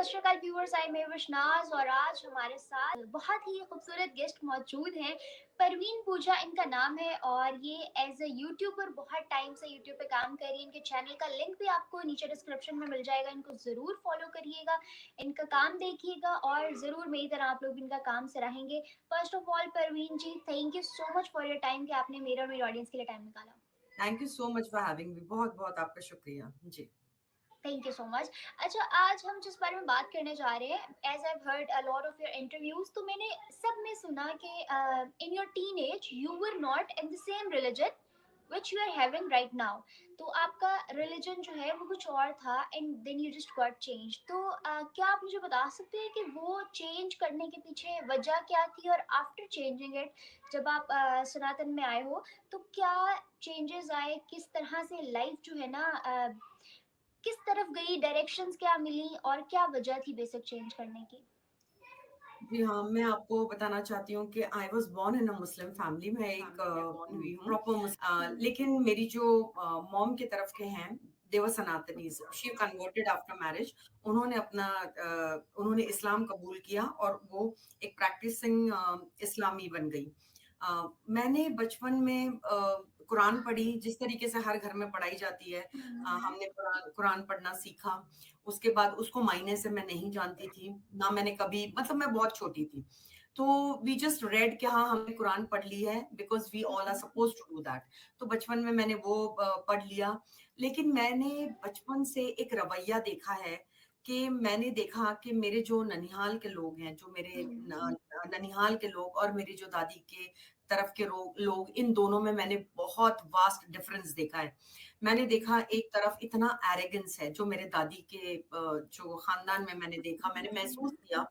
सत श्री अकाल व्यूअर्स, आई मैं विशनाज और आज हमारे साथ बहुत ही खूबसूरत गेस्ट मौजूद हैं। परवीन पूजा इनका नाम है और ये एज अ यूट्यूबर बहुत टाइम से यूट्यूब पे काम कर रही है। इनके चैनल का लिंक भी आपको नीचे डिस्क्रिप्शन में मिल जाएगा, इनको ज़रूर फॉलो करिएगा, इनका काम देखिएगा और ज़रूर मेरी तरह आप लोग इनका काम सराहेंगे। First of all Parveen ji, thank you so much for your time कि आपने मेरे और मेरी ऑडियंस के लिए टाइम निकाला। Thank you so much for having me. बहुत बहुत आपका शुक्रिया जी। Thank you so much. अच्छा, आज हम जिस बारे में बात करने जा रहे हैं, as I heard a lot of your interviews, तो मैंने सब में सुना कि in your teenage you were not in the same religion which you are having right now. तो आपका रिलीजन जो है वो कुछ और था and then you just got change. तो क्या आप मुझे बता सकते हैं कि वो चेंज करने के पीछे वजह क्या थी, और आफ्टर चेंजिंग इट जब आप सनातन में आए हो तो क्या चेंजेस आए, किस तरह से लाइफ जो है ना किस तरफ गई, डायरेक्शंस क्या मिली और क्या वजह थी बेसिक चेंज करने की? जी हाँ, मैं आपको बताना चाहती हूँ कि I was born in a Muslim family. मैं एक हुई हूँ। प्रॉपर लेकिन मेरी जो मॉम के तरफ के हैं, they were Sanatanis. She converted after marriage. उन्होंने इस्लाम कबूल किया और वो एक प्रैक्टिसिंग इस्लामी बन गई। मैंने बचपन में कुरान पढ़ी, जिस तरीके से हर घर में पढ़ाई जाती है। हमने कुरान कुरान पढ़ना सीखा। उसके बाद उसको मायने से मैं नहीं जानती थी, ना मैंने कभी, मतलब मैं बहुत छोटी थी। तो वी जस्ट रेड कि हाँ, हमने कुरान पढ़ ली है because we all are supposed to do that. तो बचपन में मैंने वो पढ़ लिया। लेकिन मैंने बचपन से एक रवैया देखा है कि मैंने देखा कि मेरे जो ननिहाल के लोग हैं, जो मेरे ननिहाल के लोग और मेरी जो दादी के तरफ के लोग, इन दोनों में मैंने बहुत वास्ट डिफरेंस देखा है। मैंने देखा एक तरफ इतना एरोगेंस है जो मेरे दादी के जो खानदान में मैंने देखा, मैंने महसूस किया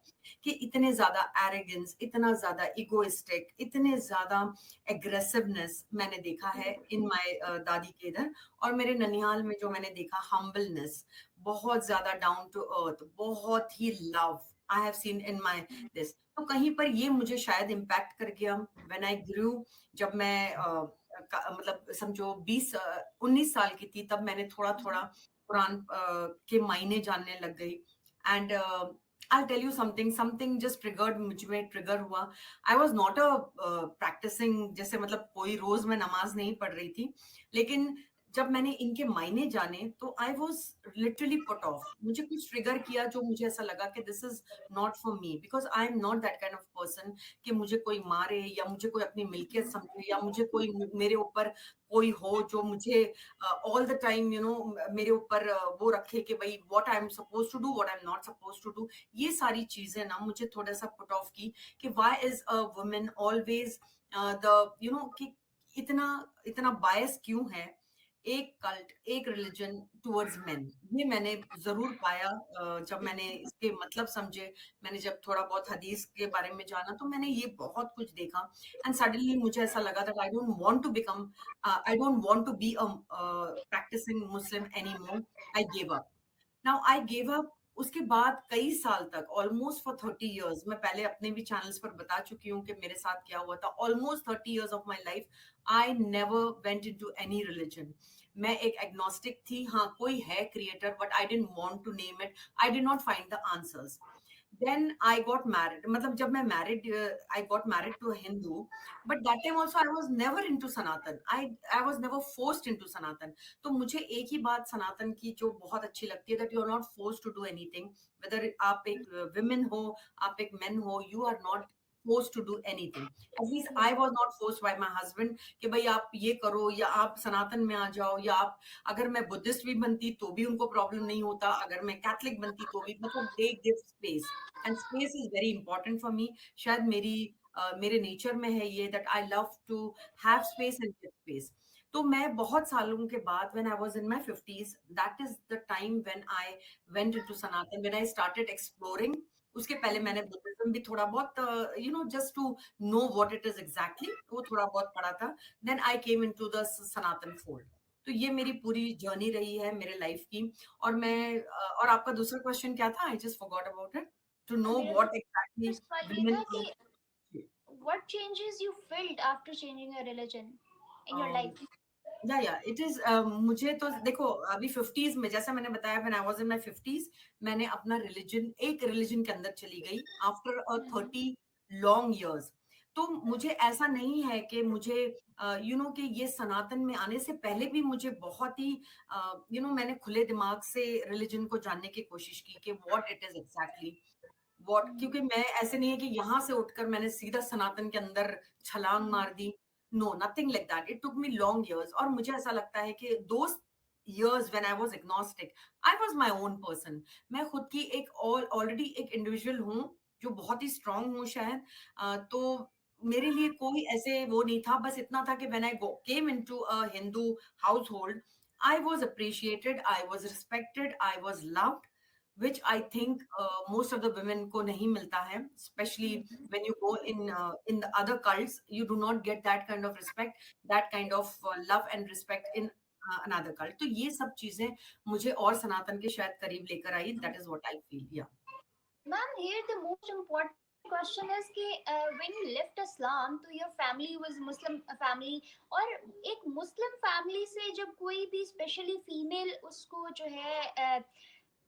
कि इतने ज्यादा एरोगेंस, इतना ज्यादा इगोइस्टिक, इतने ज्यादा एग्रेसिवनेस मैंने देखा है इन माय दादी के इधर। और मेरे ननिहाल में जो मैंने देखा, हम्बलनेस, बहुत ज्यादा डाउन टू अर्थ, बहुत ही love I have seen in my this. तो कहीं पर ये मुझे शायद इम्पैक्ट कर गया व्हेन आई ग्रू। जब मैं मतलब समझो 19 साल की थी, तब मैंने थोड़ा थोड़ा कुरान के मायने जानने लग गई। And I tell you something something just triggered, मुझ में ट्रिगर हुआ। I was not a practising, जैसे मतलब कोई रोज मैं नमाज नहीं पढ़ रही थी, लेकिन जब मैंने इनके मायने जाने तो I was literally put off. मुझे कुछ ट्रिगर किया जो मुझे ऐसा लगा कि this is not for me, because I am not that kind of person कि मुझे कोई मारे या मुझे कोई अपनी मिल्कियत समझे या मुझे कोई मेरे ऊपर कोई हो जो मुझे ऑल द टाइम मेरे ऊपर वो रखे कि भाई what I am suppose to do, what I am not suppose to do. ये सारी चीजें ना मुझे थोड़ा सा पुट ऑफ की कि why is a women always the कि इतना इतना बायस क्यों है एक कल्ट, एक रिलीजन टुवर्ड्स मेन। ये मैंने जरूर पाया जब मैंने इसके मतलब समझे। मैंने जब थोड़ा बहुत हदीस के बारे में जाना तो मैंने ये बहुत कुछ देखा। एंड सडनली मुझे ऐसा लगा that I don't want to be a practising Muslim any more. I give up. Now I give up. उसके बाद कई साल तक, ऑलमोस्ट फॉर 30 years, मैं पहले अपने भी चैनल्स पर बता चुकी हूँ कि मेरे साथ क्या हुआ था। Almost 30 years of my life I never went into any religion. मैं एक एग्नोस्टिक थी। हाँ, कोई है creator, but I didn't want to name it. I did not find the answers. Then I got married, मतलब जब मैं married, I got married to a Hindu, but that time also I was never in to Sanatan. I was never forced in to Sanatan. तो मुझे एक ही बात सनातन की जो बहुत अच्छी लगती है, that you are not forced to do anything. Whether आप एक विमेन हो, आप एक मेन हो, you are not forced to do anything. At least I was not forced by my husband कि भाई आप ये करो या आप सनातन में आ जाओ, या आप, अगर मैं बुद्धिस्ट भी बनती तो भी उनको प्रॉब्लम नहीं होता, अगर मैं कैथलिक बनती तो भी, मतलब they give space. And space is very important for me. शायद मेरे नेचर में है ये, that I love to have space and give space. तो मैं बहुत सालों के बाद, when I was in my 50s, that is the time when I went into Sanatan, when I started exploring. उसके पहले मैंने बुद्धिज्म भी थोड़ा बहुत, just to know what it is exactly, वो थोड़ा बहुत पढ़ा था। Then I came into the Sanatan fold. तो ये मेरी पूरी जर्नी रही है मेरे लाइफ की। और और आपका दूसरा क्वेश्चन क्या था? I just forgot about it. To know मेरा व्हाट एग्जैक्टली दूसरा सवाल ये women था कि are. what changes you felt after changing your religion in your Um, life? या इट इज मुझे तो देखो अभी 50s में, जैसा मैंने बताया, when I was in my 50s मैंने अपना रिलीजन, एक रिलीजन के अंदर चली गई after a hmm, 30 long years. तो मुझे ऐसा नहीं है कि मुझे कि ये सनातन में आने से पहले भी मुझे बहुत ही मैंने खुले दिमाग से रिलीजन को जानने की कोशिश की कि what it is exactly what, hmm, क्योंकि मैं ऐसे नहीं है कि यहाँ से उठकर मैंने सीधा सनातन के अंदर छलांग हम्म, मार दी। No, nothing like that, it took me long years. और मुझे ऐसा लगता है कि दोस years when I was agnostic, I was my own person। मैं खुद की एक ऑलरेडी एक इंडिविजुअल हूँ जो बहुत ही स्ट्रांग हूँ शायद। तो मेरे लिए कोई ऐसे वो नहीं था, बस इतना था कि when I came into a Hindu household, I was appreciated, I was respected, I was loved, which I think most of the women को नहीं मिलता है, especially hmm. when you go in the other cults, you do not get that kind of respect, that kind of love and respect in another cult। तो ये सब चीजें मुझे और सनातन के शायद करीब लेकर आई। That is what I feel, yeah। Ma'am, here the most important question is कि when you left Islam तो your family was Muslim family, और एक मुस्लिम फैमिली से जब कोई भी स्पेशली फीमेल उसको जो है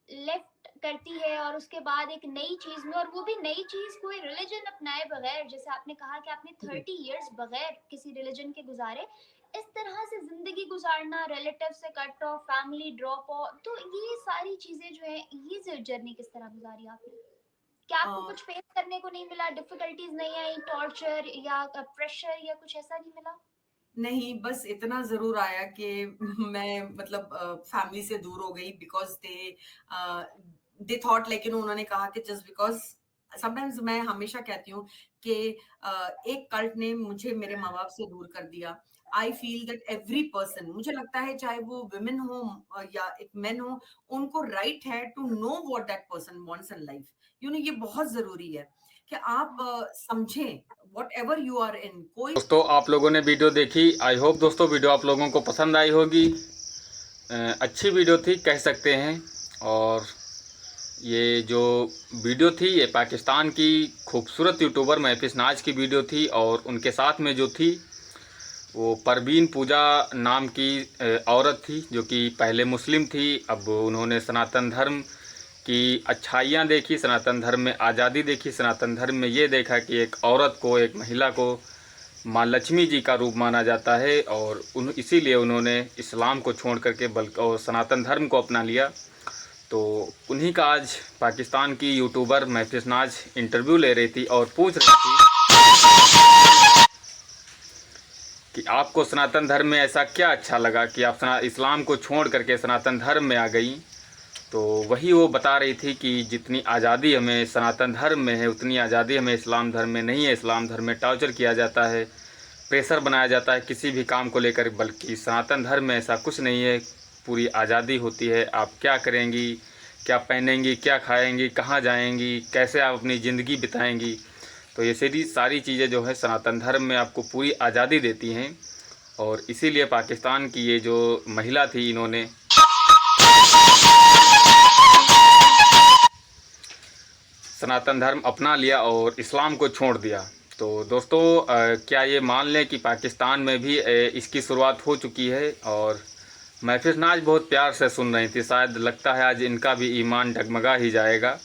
लेफ्ट करती है और उसके बाद एक नई चीज में, और वो भी नई चीज कोई रिलीजन अपनाए बगैर, जैसे आपने कहा कि आपने जी। 30 इयर्स बगैर किसी रिलीजन के गुजारे, इस तरह से जिंदगी गुजारना, रिलेटिव से cut off, family drop of, तो ये सारी चीजें जो है, ये जर्नी किस तरह गुजारी आपने? क्या आपको uh, कुछ फेस करने को नहीं मिला, डिफिकल्टीज नहीं आई, टॉर्चर या प्रेशर या कुछ ऐसा नहीं मिला? नहीं, बस इतना ज़रूर आया कि मैं मतलब फैमिली से दूर हो गई, बिकॉज़ दे थॉट लाइक उन्होंने कहा कि जस्ट बिकॉज़ समटाइम्स मैं हमेशा कहती हूँ कि एक कल्ट ने मुझे मेरे माँ-बाप से दूर कर दिया। I feel that every person, मुझे लगता है चाहे वो वुमेन हो या एक मेन हो, उनको राइट है to know what that person wants in life. ये बहुत ज़रूरी है कि आप समझें व्हाटएवर यू आर इन। कोई दोस्तों, आप लोगों ने वीडियो देखी, आई होप दोस्तों वीडियो आप लोगों को पसंद आई होगी। अच्छी वीडियो थी कह सकते हैं। और ये जो वीडियो थी ये पाकिस्तान की खूबसूरत यूट्यूबर महफिज नाज की वीडियो थी, और उनके साथ में जो थी वो परवीन पूजा नाम की औरत थी, जो कि पहले मुस्लिम थी, अब उन्होंने सनातन धर्म की अच्छाइयाँ देखी, सनातन धर्म में आज़ादी देखी, सनातन धर्म में ये देखा कि एक औरत को, एक महिला को माँ लक्ष्मी जी का रूप माना जाता है, और इसीलिए उन्होंने इस्लाम को छोड़ करके बल्कि और सनातन धर्म को अपना लिया। तो उन्हीं का आज पाकिस्तान की यूट्यूबर महफिज नाज इंटरव्यू ले रही थी और पूछ रही थी कि आपको सनातन धर्म में ऐसा क्या अच्छा लगा कि आप इस्लाम को छोड़ करके सनातन धर्म में आ गई। तो वही वो बता रही थी कि जितनी आज़ादी हमें सनातन धर्म में है उतनी आज़ादी हमें इस्लाम धर्म में नहीं है। इस्लाम धर्म में टॉर्चर किया जाता है, प्रेशर बनाया जाता है किसी भी काम को लेकर, बल्कि सनातन धर्म में ऐसा कुछ नहीं है। पूरी आज़ादी होती है, आप क्या करेंगी, क्या पहनेंगी, क्या खाएंगी, कहाँ जाएंगी, कैसे आप अपनी ज़िंदगी बिताएंगी। तो ये सारी चीज़ें जो है सनातन धर्म में आपको पूरी आज़ादी देती हैं। और इसीलिए पाकिस्तान की ये जो महिला थी, इन्होंने सनातन धर्म अपना लिया और इस्लाम को छोड़ दिया। तो दोस्तों, क्या ये मान लें कि पाकिस्तान में भी इसकी शुरुआत हो चुकी है। और महफिज नाज बहुत प्यार से सुन रही थी, शायद लगता है आज इनका भी ईमान डगमगा ही जाएगा।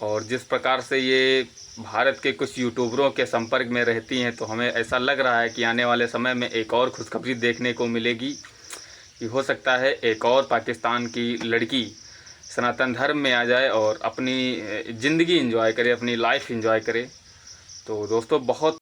और जिस प्रकार से ये भारत के कुछ यूट्यूबरों के संपर्क में रहती हैं, तो हमें ऐसा लग रहा है कि आने वाले समय में एक और खुशखबरी देखने को मिलेगी कि हो सकता है एक और पाकिस्तान की लड़की सनातन धर्म में आ जाए और अपनी ज़िंदगी एंजॉय करे, अपनी लाइफ एंजॉय करे। तो दोस्तों, बहुत